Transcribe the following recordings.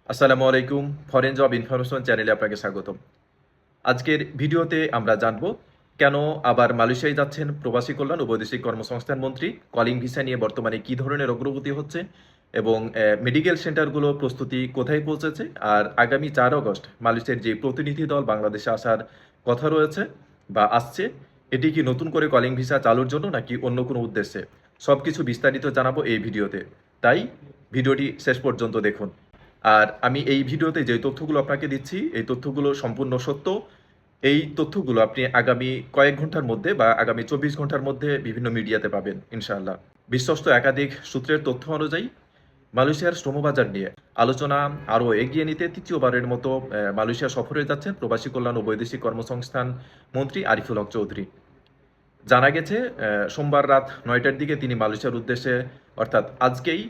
আসসালামু আলাইকুম। Foreign job information চ্যানেলে আপনাকে স্বাগতম। আজকের ভিডিওতে আমরা জানব কেন আবার মালয়েশিয়ায় যাচ্ছেন প্রবাসী কল্যাণ ও বৈদেশিক কর্মসংস্থান মন্ত্রী। কলিং ভিসা নিয়ে বর্তমানে কী ধরনের অগ্রগতি হচ্ছে এবং মেডিকেল সেন্টারগুলো প্রস্তুতি কোথায় পৌঁছেছে, আর আগামী 4 আগস্ট মালয়েশিয়ার যে প্রতিনিধি দল বাংলাদেশে আসার কথা রয়েছে বা আসছে, এটি কি নতুন করে কলিং ভিসা চালুর জন্য নাকি অন্য কোনো উদ্দেশ্যে, সব কিছু বিস্তারিত জানাবো এই ভিডিওতে। তাই ভিডিওটি শেষ পর্যন্ত দেখুন। আর আমি এই ভিডিওতে যে তথ্যগুলো আপনাকে দিচ্ছি, এই তথ্যগুলো সম্পূর্ণ সত্য। এই তথ্যগুলো আপনি আগামী কয়েক ঘন্টার মধ্যে বা আগামী 24 ঘন্টার মধ্যে বিভিন্ন মিডিয়াতে পাবেন ইনশাআল্লাহ। বিশ্বস্ত একাধিক সূত্রের তথ্য অনুযায়ী মালয়েশিয়ার শ্রমবাজার নিয়ে আলোচনা আরও এগিয়ে নিতে তৃতীয়বারের মতো মালয়েশিয়া সফরে যাচ্ছেন প্রবাসী কল্যাণ ও বৈদেশিক কর্মসংস্থান মন্ত্রী আরিফুল হক চৌধুরী। জানা গেছে সোমবার রাত 9টার দিকে তিনি মালয়েশিয়ার উদ্দেশ্যে, অর্থাৎ আজকেই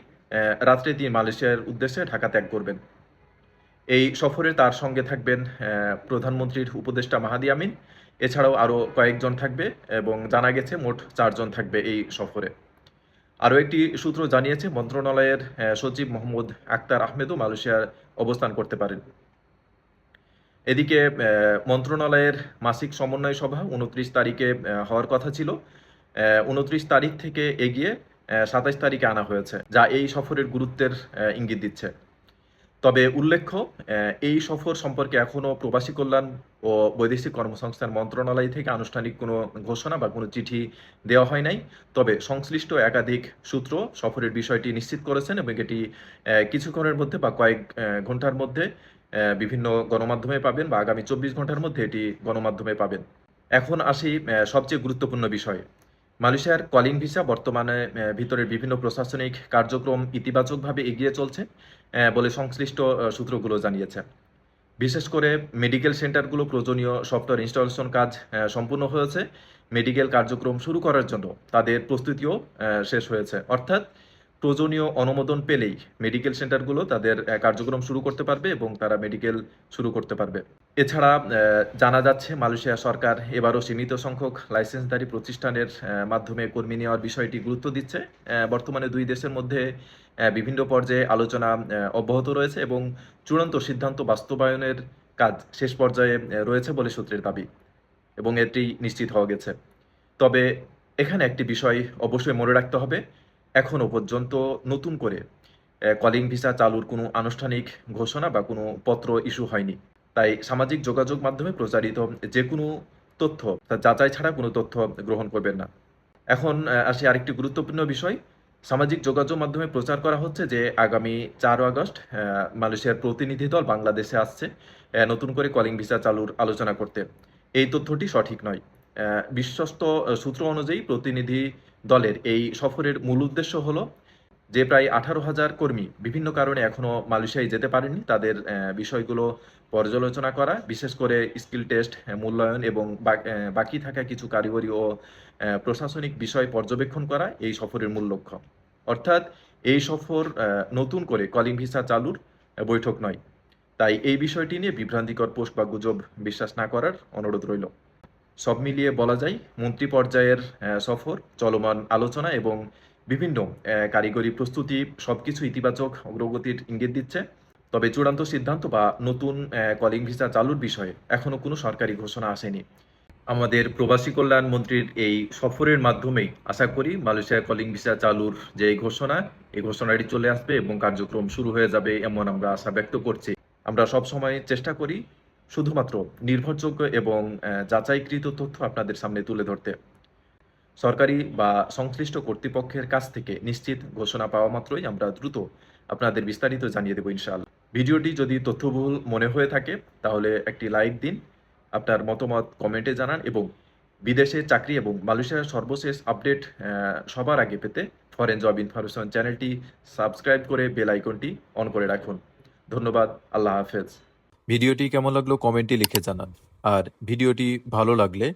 রাত্রে তিনি মালয়েশিয়ার উদ্দেশ্যে ঢাকা ত্যাগ করবেন। এই সফরে তার সঙ্গে থাকবেন প্রধানমন্ত্রীর উপদেষ্টা মাহাদি আমিন, এছাড়াও আরও কয়েকজন থাকবে এবং জানা গেছে মোট 4 জন থাকবে এই সফরে। আরও একটি সূত্র জানিয়েছে মন্ত্রণালয়ের সচিব মোহাম্মদ আক্তার আহমেদও মালয়েশিয়ার অবস্থান করতে পারেন। এদিকে মন্ত্রণালয়ের মাসিক সমন্বয় সভা 29 তারিখে হওয়ার কথা ছিল। 29 তারিখ থেকে এগিয়ে 27 তারিখে আনা হয়েছে, যা এই সফরের গুরুত্বের ইঙ্গিত দিচ্ছে। তবে উল্লেখ্য, এই সফর সম্পর্কে এখনও প্রবাসী কল্যাণ ও বৈদেশিক কর্মসংস্থান মন্ত্রণালয় থেকে আনুষ্ঠানিক কোনো ঘোষণা বা কোনো চিঠি দেওয়া হয় নাই। তবে সংশ্লিষ্ট একাধিক সূত্র সফরের বিষয়টি নিশ্চিত করেছেন এবং এটি কিছুক্ষণের মধ্যে বা কয়েক ঘন্টার মধ্যে বিভিন্ন গণমাধ্যমে পাবেন বা আগামী 24 ঘন্টার মধ্যে এটি গণমাধ্যমে পাবেন। এখন আসি সবচেয়ে গুরুত্বপূর্ণ বিষয়। মালয়েশিয়ার কলিং ভিসা বর্তমানে ভিতরের বিভিন্ন প্রশাসনিক কার্যক্রম ইতিবাচকভাবে এগিয়ে চলছে বলে সংশ্লিষ্ট সূত্রগুলো জানিয়েছে। বিশেষ করে মেডিকেল সেন্টারগুলো প্রয়োজনীয় সফটওয়্যার ইনস্টলেশন কাজ সম্পূর্ণ হয়েছে। মেডিকেল কার্যক্রম শুরু করার জন্য তাদের প্রস্তুতিও শেষ হয়েছে। অর্থাৎ প্রয়োজনীয় অনুমোদন পেলেই মেডিকেল সেন্টারগুলো তাদের কার্যক্রম শুরু করতে পারবে এবং তারা মেডিকেল শুরু করতে পারবে। এছাড়া জানা যাচ্ছে মালয়েশিয়া সরকার এবারও সীমিত সংখ্যক লাইসেন্সধারী প্রতিষ্ঠানের মাধ্যমে কর্মী নেওয়ার বিষয়টি গুরুত্ব দিচ্ছে। বর্তমানে দুই দেশের মধ্যে বিভিন্ন পর্যায়ে আলোচনা অব্যাহত রয়েছে এবং চূড়ান্ত সিদ্ধান্ত বাস্তবায়নের কাজ শেষ পর্যায়ে রয়েছে বলে সূত্রের দাবি এবং এটি নিশ্চিত হওয়া গেছে। তবে এখানে একটি বিষয় অবশ্যই মনে রাখতে হবে, এখনও পর্যন্ত নতুন করে কলিং ভিসা চালুর কোনো আনুষ্ঠানিক ঘোষণা বা কোনো পত্র ইস্যু হয়নি। তাই সামাজিক যোগাযোগ মাধ্যমে প্রচারিত যে কোনো তথ্য তা যাচাই ছাড়া কোনো তথ্য গ্রহণ করবেন না। এখন আসি আরেকটি গুরুত্বপূর্ণ বিষয়। সামাজিক যোগাযোগ মাধ্যমে প্রচার করা হচ্ছে যে আগামী 4 আগস্ট মালয়েশিয়ার প্রতিনিধি দল বাংলাদেশে আসছে নতুন করে কলিং ভিসা চালুর আলোচনা করতে। এই তথ্যটি সঠিক নয়। বিশ্বস্ত সূত্র অনুযায়ী প্রতিনিধি দলের এই সফরের মূল উদ্দেশ্য হলো যে প্রায় 18,000 কর্মী বিভিন্ন কারণে এখনও মালয়েশিয়ায় যেতে পারেনি, তাদের বিষয়গুলো পর্যালোচনা করা, বিশেষ করে স্কিল টেস্ট, মূল্যায়ন এবং বাকি থাকা কিছু কারিগরি ও প্রশাসনিক বিষয় পর্যবেক্ষণ করা এই সফরের মূল লক্ষ্য। অর্থাৎ এই সফর নতুন করে কলিং ভিসা চালুর বৈঠক নয়। তাই এই বিষয়টি নিয়ে বিভ্রান্তিকর পোস্ট বা গুজব বিশ্বাস না করার অনুরোধ রইল। সব মিলিয়ে বলা যায় মন্ত্রী পর্যায়ের সফর, চলমান আলোচনা এবং বিভিন্ন কারিগরি প্রস্তুতি সবকিছু ইতিবাচক অগ্রগতির ইঙ্গিত দিচ্ছে। তবে চূড়ান্ত সিদ্ধান্ত বা নতুন কলিং ভিসা চালুর বিষয়ে এখনও কোনো সরকারি ঘোষণা আসেনি। আমাদের প্রবাসী কল্যাণ মন্ত্রীর এই সফরের মাধ্যমেই আশা করি মালয়েশিয়ার কলিং ভিসা চালুর যে ঘোষণা, এই ঘোষণাটি চলে আসবে এবং কার্যক্রম শুরু হয়ে যাবে, এমন আমরা আশা ব্যক্ত করছি। আমরা সবসময় চেষ্টা করি শুধুমাত্র নির্ভরযোগ্য এবং যাচাইকৃত তথ্য আপনাদের সামনে তুলে ধরতে। সরকারি বা সংশ্লিষ্ট কর্তৃপক্ষের কাছ থেকে নিশ্চিত ঘোষণা পাওয়া মাত্রই আমরা দ্রুত আপনাদের বিস্তারিত জানিয়ে দেব ইনশাআল্লাহ। ভিডিওটি যদি তথ্যবহুল মনে হয়ে থাকে তাহলে একটি লাইক দিন, আপনার মতামত কমেন্টে জানান এবং বিদেশে চাকরি এবং মালয়েশিয়ার সর্বশেষ আপডেট সবার আগে পেতে ফরেন জব ইনফরমেশন চ্যানেলটি সাবস্ক্রাইব করে বেল আইকনটি অন করে রাখুন। ধন্যবাদ। আল্লাহ হাফেজ। ভিডিওটি কেমন লাগলো কমেন্টে লিখে জানান। আর ভিডিওটি ভালো লাগলে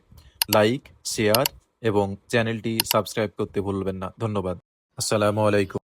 লাইক, শেয়ার এবং চ্যানেলটি সাবস্ক্রাইব করতে ভুলবেন না। ধন্যবাদ। আসসালামু আলাইকুম।